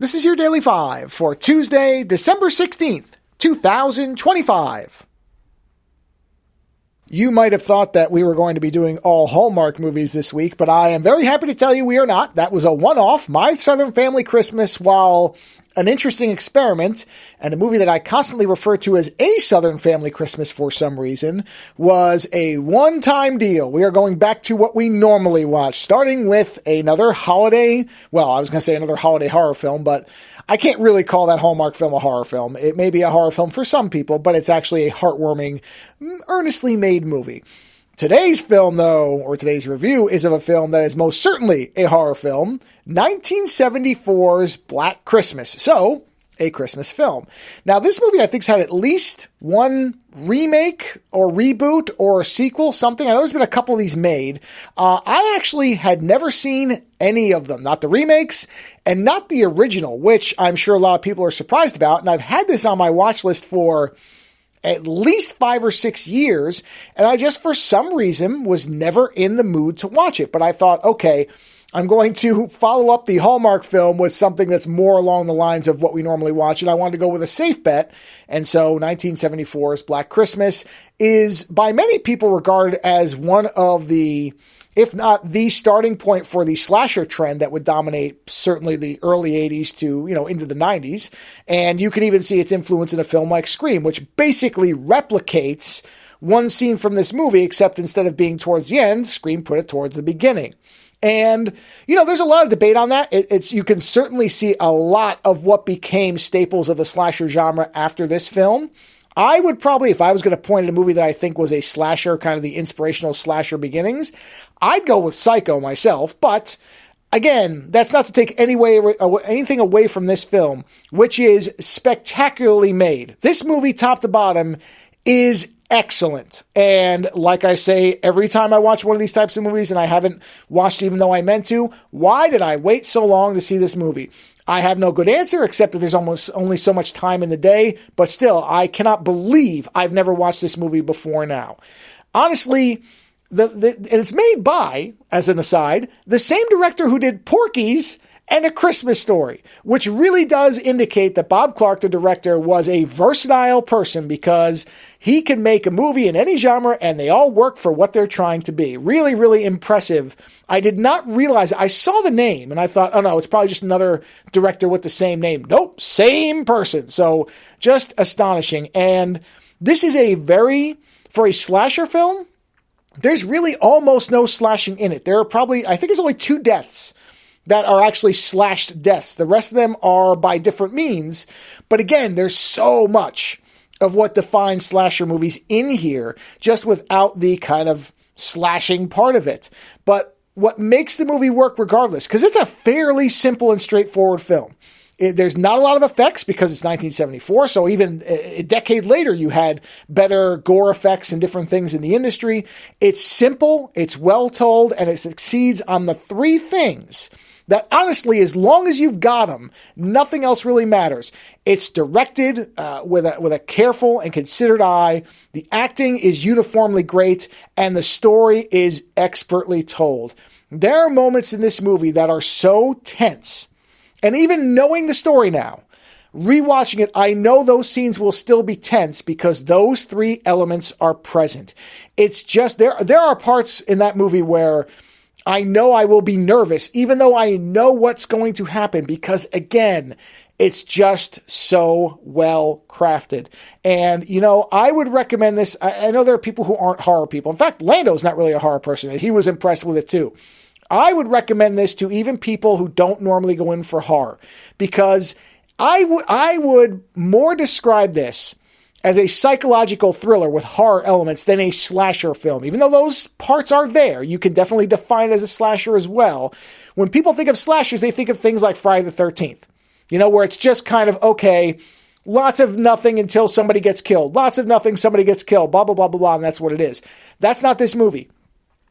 This is your Daily 5 for Tuesday, December 16th, 2025. You might have thought that we were going to be doing all Hallmark movies this week, but I am very happy to tell you we are not. That was a one-off, My Southern Family Christmas, while an interesting experiment, and a movie that I constantly refer to as a Southern Family Christmas for some reason, was a one-time deal. We are going back to what we normally watch, starting with another holiday, well, I was going to say another holiday horror film, but I can't really call that Hallmark film a horror film. It may be a horror film for some people, but it's actually a heartwarming, earnestly made movie. Today's film, though, or today's review, is of a film that is most certainly a horror film, 1974's Black Christmas. So, a Christmas film. Now, this movie, I think, has had at least one remake or reboot or sequel, something. I know there's been a couple of these made. I actually had never seen any of them, not the remakes and not the original, which I'm sure a lot of people are surprised about. And I've had this on my watch list for at least 5 or 6 years, and I just, for some reason, was never in the mood to watch it. But I thought, okay, I'm going to follow up the Hallmark film with something that's more along the lines of what we normally watch, and I wanted to go with a safe bet. And so 1974's Black Christmas is, by many people, regarded as one of the, if not the starting point for the slasher trend that would dominate certainly the early 80s to, into the 90s. And you can even see its influence in a film like Scream, which basically replicates one scene from this movie, except instead of being towards the end, Scream put it towards the beginning. And, there's a lot of debate on that. You can certainly see a lot of what became staples of the slasher genre after this film. I would probably, if I was going to point at a movie that I think was a slasher, kind of the inspirational slasher beginnings, I'd go with Psycho myself. But again, that's not to take anything away from this film, which is spectacularly made. This movie, top to bottom, is excellent. And like I say, every time I watch one of these types of movies, and I haven't watched even though I meant to, why did I wait so long to see this movie? I have no good answer, except that there's almost only so much time in the day, but still, I cannot believe I've never watched this movie before now. Honestly, and it's made by, as an aside, the same director who did Porky's and A Christmas Story, which really does indicate that Bob Clark, the director, was a versatile person because he can make a movie in any genre and they all work for what they're trying to be. Really, really impressive. I did not realize, I saw the name and I thought, oh no, it's probably just another director with the same name. Nope, same person. So just astonishing. And this is for a slasher film, there's really almost no slashing in it. There are probably, I think there's only 2 deaths that are actually slashed deaths. The rest of them are by different means. But again, there's so much of what defines slasher movies in here, just without the kind of slashing part of it. But what makes the movie work regardless, because it's a fairly simple and straightforward film. There's not a lot of effects because it's 1974, so even a decade later, you had better gore effects and different things in the industry. It's simple, it's well told, and it succeeds on the 3 things that, honestly, as long as you've got them, nothing else really matters. It's directed with a careful and considered eye. The acting is uniformly great, and the story is expertly told. There are moments in this movie that are so tense. And even knowing the story now, rewatching it, I know those scenes will still be tense because those 3 elements are present. It's just, there are parts in that movie where I know I will be nervous, even though I know what's going to happen, because again, it's just so well crafted. And, I would recommend this. I know there are people who aren't horror people. In fact, Lando's not really a horror person, and he was impressed with it too. I would recommend this to even people who don't normally go in for horror, because I would more describe this as a psychological thriller with horror elements than a slasher film. Even though those parts are there, you can definitely define it as a slasher as well. When people think of slashers, they think of things like Friday the 13th, where it's just kind of, okay, lots of nothing until somebody gets killed. Lots of nothing, somebody gets killed, blah, blah, blah, blah, blah, and that's what it is. That's not this movie.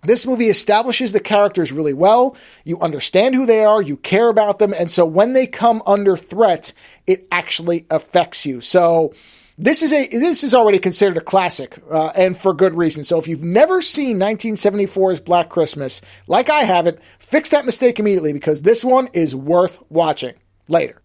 This movie establishes the characters really well. You understand who they are. You care about them. And so when they come under threat, it actually affects you. So this is already considered a classic, and for good reason. So if you've never seen 1974's Black Christmas, like I haven't, fix that mistake immediately because this one is worth watching. Later.